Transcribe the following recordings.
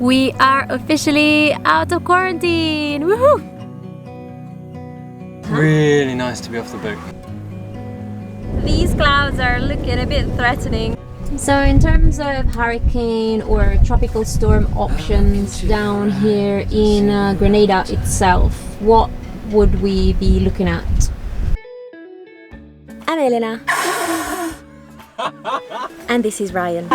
We are officially out of quarantine! Woohoo! Really nice to be off the boat. These clouds are looking a bit threatening. So in terms of hurricane or tropical storm options down here in Grenada itself, what would we be looking at? I'm Elena. And this is Ryan.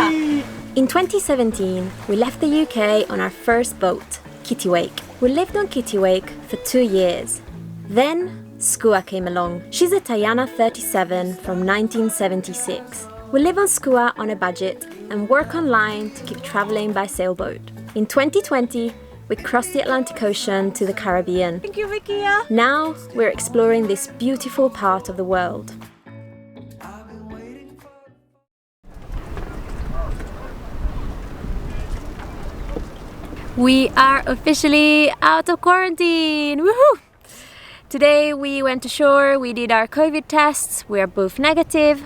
In 2017, we left the UK on our first boat, Kittiwake. We lived on Kittiwake for 2 years. Then, Skua came along. She's a Tiana 37 from 1976. We live on Skua on a budget and work online to keep traveling by sailboat. In 2020, we crossed the Atlantic Ocean to the Caribbean. Thank you, Vicky. Now, we're exploring this beautiful part of the world. We are officially out of quarantine! Woohoo! Today we went ashore, we did our COVID tests, we are both negative,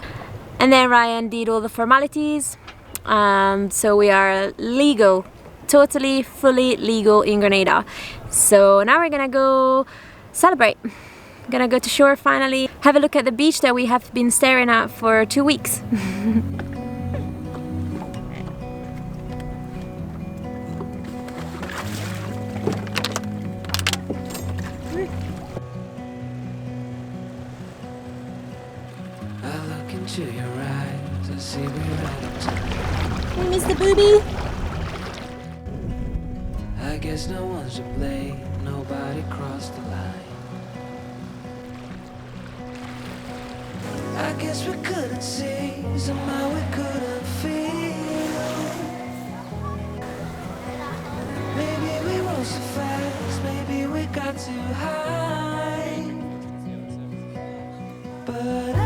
and then Ryan did all the formalities. So we are legal, totally, fully legal in Grenada. So now we're gonna go celebrate. Gonna go to shore finally, have a look at the beach that we have been staring at for 2 weeks. To your eyes, I see we're out of time. Hey, Mr. Booby! I guess no one's to blame, nobody crossed the line. I guess we couldn't see, somehow we couldn't feel. Maybe we rose so fast, maybe we got too high. But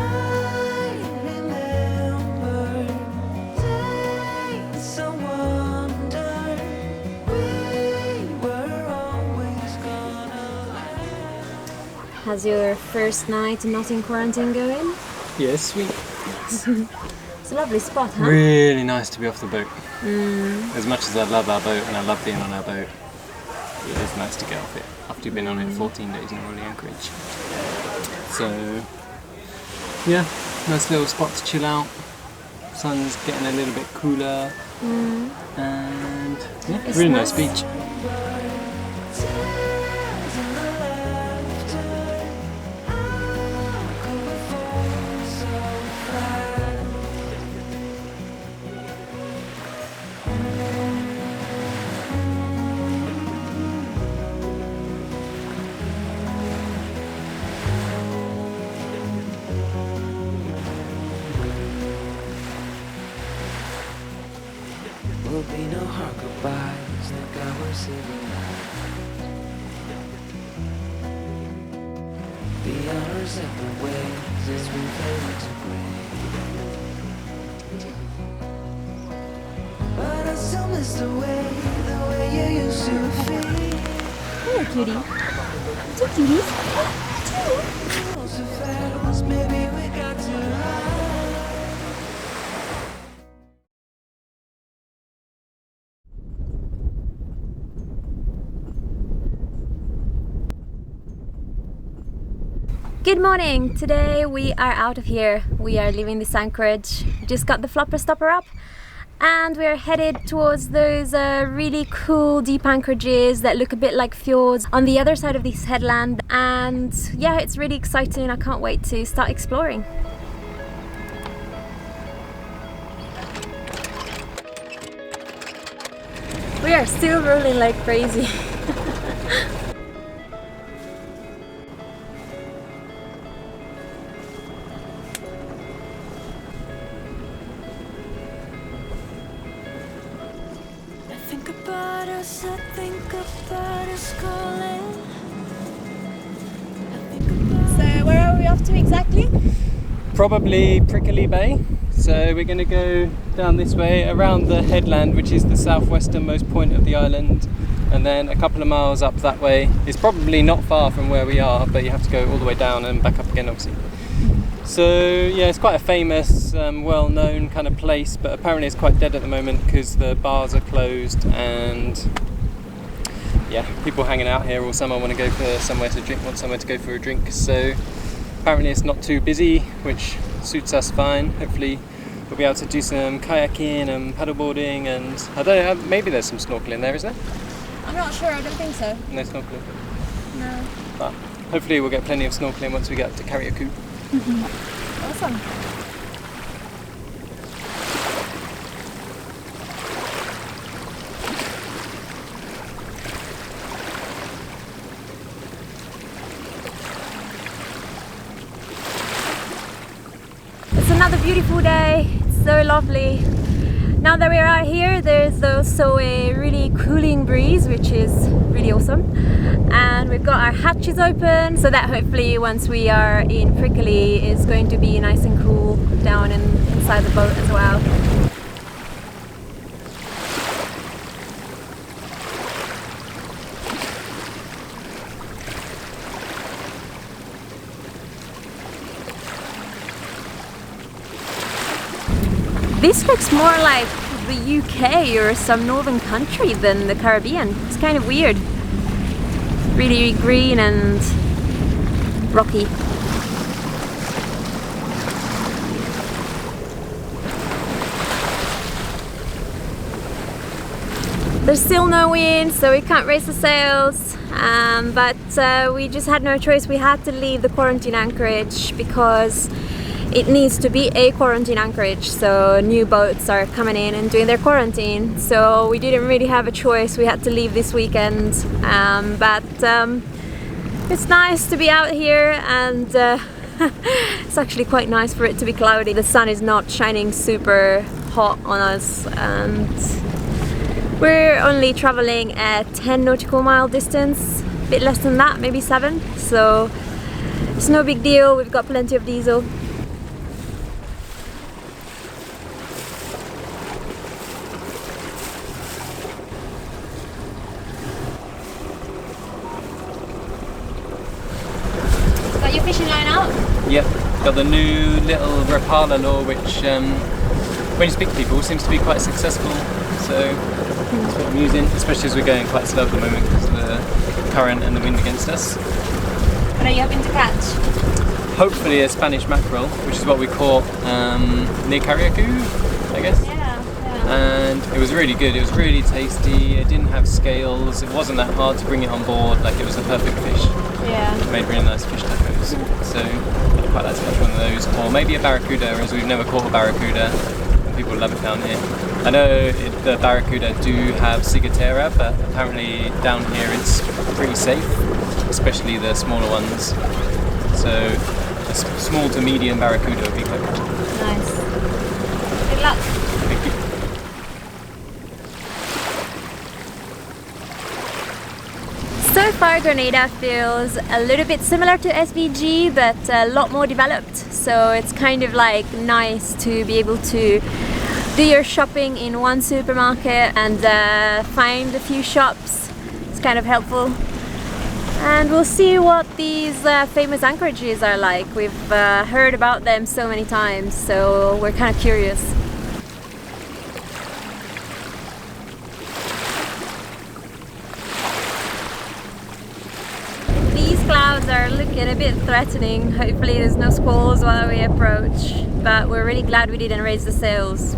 how's your first night not in quarantine going? Yeah, sweet. It's a lovely spot, huh? Really nice to be off the boat. As much as I love our boat and I love being on our boat, it is nice to get off it after you've been on it 14 days in the anchorage. So, yeah, nice little spot to chill out. Sun's getting a little bit cooler, and yeah, It's really nice nice. beach. will be no hard goodbyes, like I was civilized. Be on our separate ways as we fade into gray. But I still miss the way you used to feel. Hello, cutie. Two cuties. So fast, maybe we got too high. Good morning! Today we are out of here. We are leaving this anchorage. Just got the flopper stopper up and we're headed towards those really cool deep anchorages that look a bit like fjords on the other side of this headland. And yeah, it's really exciting. I can't wait to start exploring. We are still rolling like crazy. I think about us calling. So where are we off to exactly? Probably Prickly Bay. So we're going to go down this way around the headland, which is the southwesternmost point of the island, and then a couple of miles up that way. It's probably not far from where we are, but you have to go all the way down and back up again, obviously. So yeah, it's quite a famous, well-known kind of place, but apparently it's quite dead at the moment because the bars are closed and yeah, people hanging out here all summer want to go for somewhere to drink, want somewhere to go for a drink. So apparently it's not too busy, which suits us fine. Hopefully we'll be able to do some kayaking and paddleboarding, and I don't know, maybe there's some snorkeling there, isn't there? I'm not sure, I don't think so. No snorkeling. No. But hopefully we'll get plenty of snorkeling once we get up to Kittiwake. Awesome. It's another beautiful day. It's so lovely. Now that we are out here, there's also a really cooling breeze, which is really awesome. And we've got our hatches open, so that hopefully once we are in Prickly is going to be nice and cool down inside the boat as well. This looks more like the UK or some northern country than the Caribbean. It's kind of weird. Really green and rocky. There's still no wind, so we can't raise the sails, but we just had no choice. We had to leave the quarantine anchorage because it needs to be a quarantine anchorage, so new boats are coming in and doing their quarantine, so we didn't really have a choice. We had to leave this weekend, but it's nice to be out here, and it's actually quite nice for it to be cloudy. The sun is not shining super hot on us, and we're only traveling a 10 nautical mile distance, a bit less than that, maybe 7, so it's no big deal. We've got plenty of diesel. Got your fishing line out? Yep, got the new little Rapala lure, which when you speak to people seems to be quite successful, so it's what I'm using, especially as we're going quite slow at the moment because of the current and the wind against us. What are you hoping to catch? Hopefully a Spanish mackerel, which is what we caught near Kittiwake, I guess. Yeah. And it was really good, it was really tasty, it didn't have scales, it wasn't that hard to bring it on board, like it was the perfect fish. Yeah. It made really nice fish tacos, so I'd quite like to catch one of those, or maybe a barracuda, as we've never caught a barracuda, and people love it down here. I know the barracuda do have ciguatera, but apparently down here it's pretty safe, especially the smaller ones, so a small to medium barracuda would be quite good. Nice. Good luck. Thank you. So far Grenada feels a little bit similar to SVG, but a lot more developed, so it's kind of like nice to be able to do your shopping in one supermarket and find a few shops. It's kind of helpful. And we'll see what these famous anchorages are like. We've heard about them so many times, so we're kind of curious. Clouds are looking a bit threatening. Hopefully there's no squalls while we approach, but we're really glad we didn't raise the sails.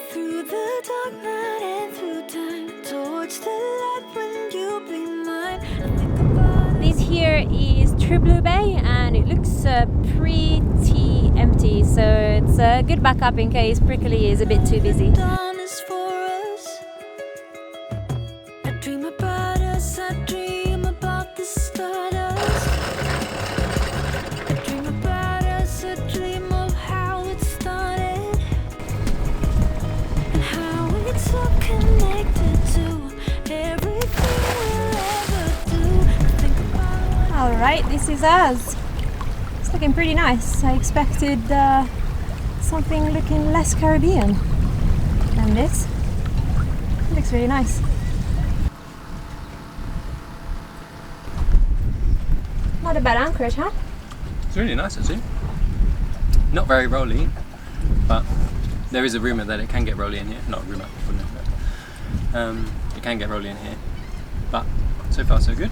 Through the dark night and through time, towards the light when you be mine. I think about This here is True Blue Bay, and it looks pretty empty, so it's a good backup in case Prickly is a bit too busy. dawn is for us. I dream about us, I dream about the stardust. I dream about us, I dream of how it started and how it's all connected to everything we'll ever do. I think about Alright, this is us. It's looking pretty nice. I expected something looking less Caribbean than this. It looks really nice. Not a bad anchorage, huh? really nice actually. Not very rolly, but there is a rumour that it can get rolly in here. Not a rumour, it can get rolly in here. But so far so good.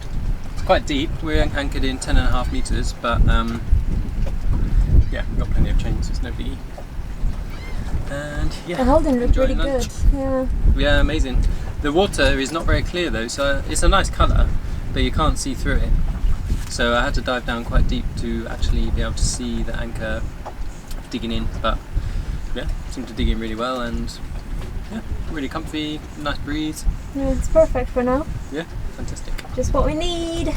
It's quite deep. We're anchored in 10.5 metres, but yeah, we've got plenty of chains, so it's no biggie. And yeah, The holding looked really lunch. good. Yeah, amazing. The water is not very clear though, so it's a nice colour, but you can't see through it. So I had to dive down quite deep to actually be able to see the anchor digging in. But yeah, seemed to dig in really well, and yeah, really comfy, nice breeze. Yeah, it's perfect for now. Yeah, fantastic. Just what we need.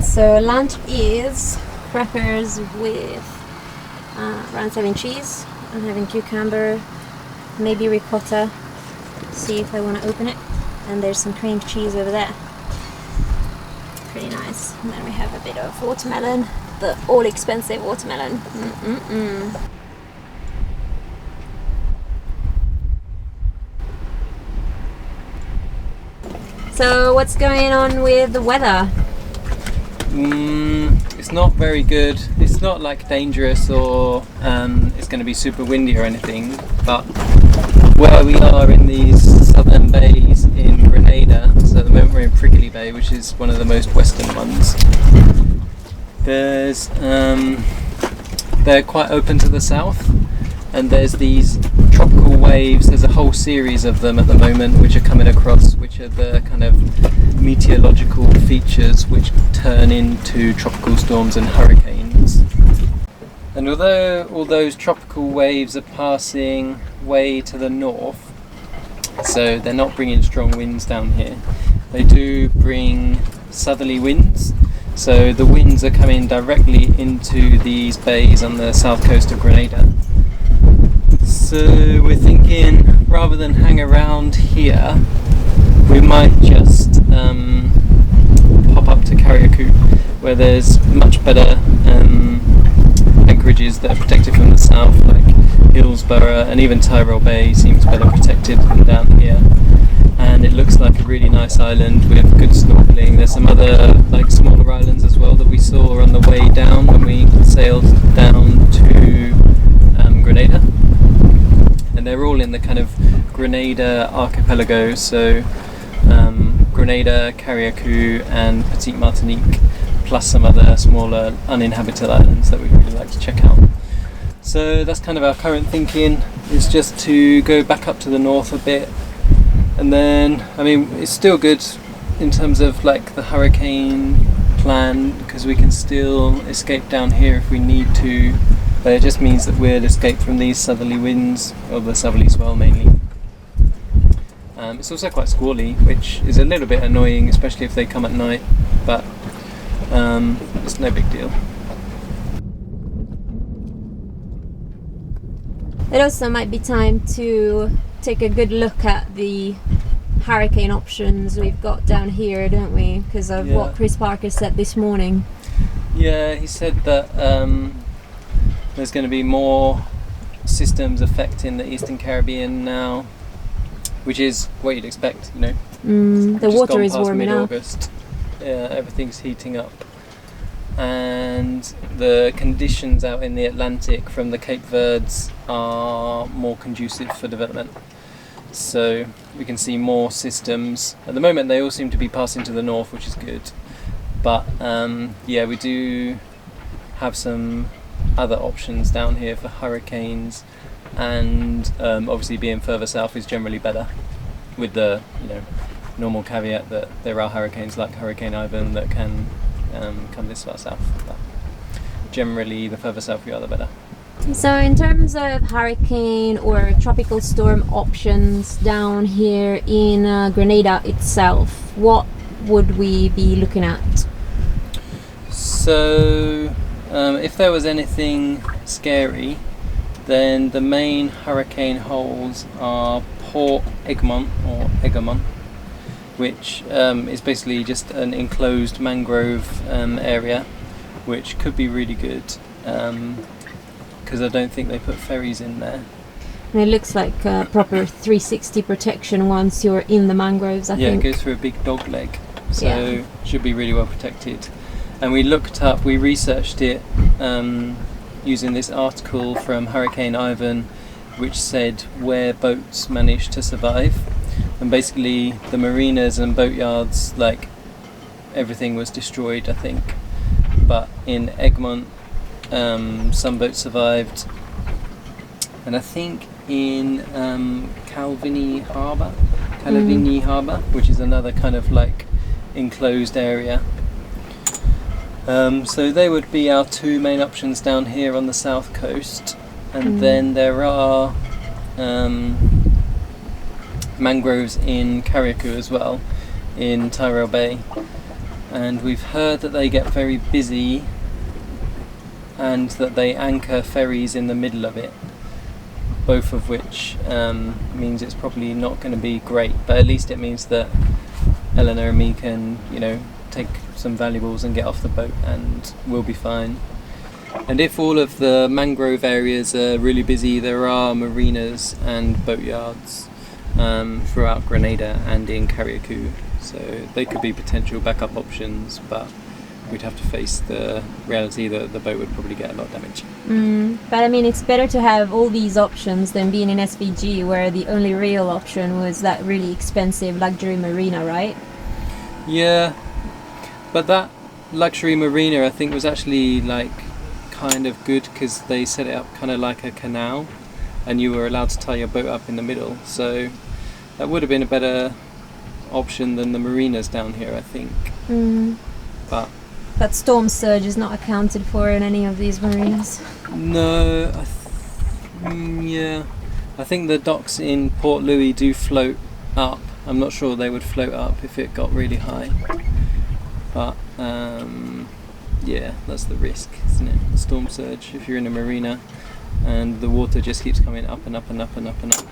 So lunch is crackers with round 7 cheese. I'm having cucumber, maybe ricotta. See if I want to open it. And there's some cream cheese over there. Pretty nice. And then we have a bit of watermelon, the all expensive watermelon. So what's going on with the weather? It's not very good. It's not like dangerous or it's going to be super windy or anything, but where we are in these southern bays in Grenada, so at the moment we're in Prickly Bay, which is one of the most western ones, there's they're quite open to the south, and there's these tropical waves. There's a whole series of them at the moment which are coming across, which are the kind of meteorological features which turn into tropical storms and hurricanes. And although all those tropical waves are passing way to the north, so they're not bringing strong winds down here, they do bring southerly winds. So the winds are coming directly into these bays on the south coast of Grenada. So we're thinking, rather than hang around here, we might just pop up to Kittiwake, where there's much better anchorages that are protected from the south, like Hillsborough, and even Tyrrell Bay seems better protected than down here. And it looks like a really nice island with good snorkeling. There's some other like smaller islands as well that we saw on the way down when we sailed down to Grenada. And they're all in the kind of Grenada archipelago, so Grenada, Kittiwake and Petite Martinique, plus some other smaller uninhabited islands that we'd really like to check out. So that's kind of our current thinking, is just to go back up to the north a bit, and then, I mean, it's still good in terms of like the hurricane plan, because we can still escape down here if we need to, but it just means that we'll escape from these southerly winds, or the southerly swell mainly. It's also quite squally, which is a little bit annoying, especially if they come at night, but it's no big deal. It also might be time to take a good look at the hurricane options we've got down here, don't we? Because of what Chris Parker said this morning. Yeah, he said that there's going to be more systems affecting the Eastern Caribbean now, which is what you'd expect, you know. The water is warming up. Mid-August, everything's heating up, and the conditions out in the Atlantic from the Cape Verdes are more conducive for development. So we can see more systems. At the moment they all seem to be passing to the north, which is good, but yeah, we do have some other options down here for hurricanes, and obviously being further south is generally better, with the normal caveat that there are hurricanes like Hurricane Ivan that can come this far south, but generally the further south we are the better. So in terms of hurricane or tropical storm options down here in Grenada itself, what would we be looking at? So if there was anything scary, then the main hurricane holes are Port Egmont, or Egamon, which is basically just an enclosed mangrove area, which could be really good, because I don't think they put ferries in there. And it looks like a proper 360 protection once you're in the mangroves, I think. Yeah, it goes through a big dog leg, so should be really well protected. And we researched it using this article from Hurricane Ivan, which said where boats managed to survive. And basically the marinas and boatyards, like, everything was destroyed, I think. But in Egmont, some boats survived. And I think in Calvini Harbour, which is another kind of like enclosed area. So they would be our two main options down here on the south coast. And then there are mangroves in Carriacou as well, in Tyrrell Bay. And we've heard that they get very busy and that they anchor ferries in the middle of it, both of which means it's probably not going to be great, but at least it means that Eleanor and me can, you know, take some valuables and get off the boat and we'll be fine. And if all of the mangrove areas are really busy, there are marinas and boatyards throughout Grenada and in Carriacou, so they could be potential backup options, but we'd have to face the reality that the boat would probably get a lot of damage. But I mean, it's better to have all these options than being in SVG, where the only real option was that really expensive luxury marina, right? Yeah, but that luxury marina I think was actually like kind of good because they set it up kind of like a canal and you were allowed to tie your boat up in the middle, so that would have been a better option than the marinas down here, I think. But storm surge is not accounted for in any of these marinas. No, I think the docks in Port Louis do float up. I'm not sure they would float up if it got really high. But yeah, that's the risk, isn't it? The storm surge, if you're in a marina and the water just keeps coming up and up and up and up and up.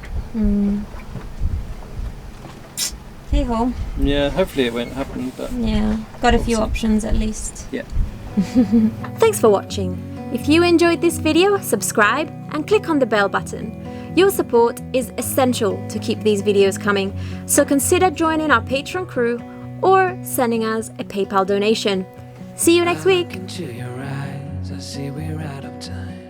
Hey ho. Yeah, hopefully it won't happen, but yeah, got a few options at least. Yeah. Thanks for watching. If you enjoyed this video, subscribe and click on the bell button. Your support is essential to keep these videos coming, so consider joining our Patreon crew or sending us a PayPal donation. See you next week. Into your eyes, I see we're out of time.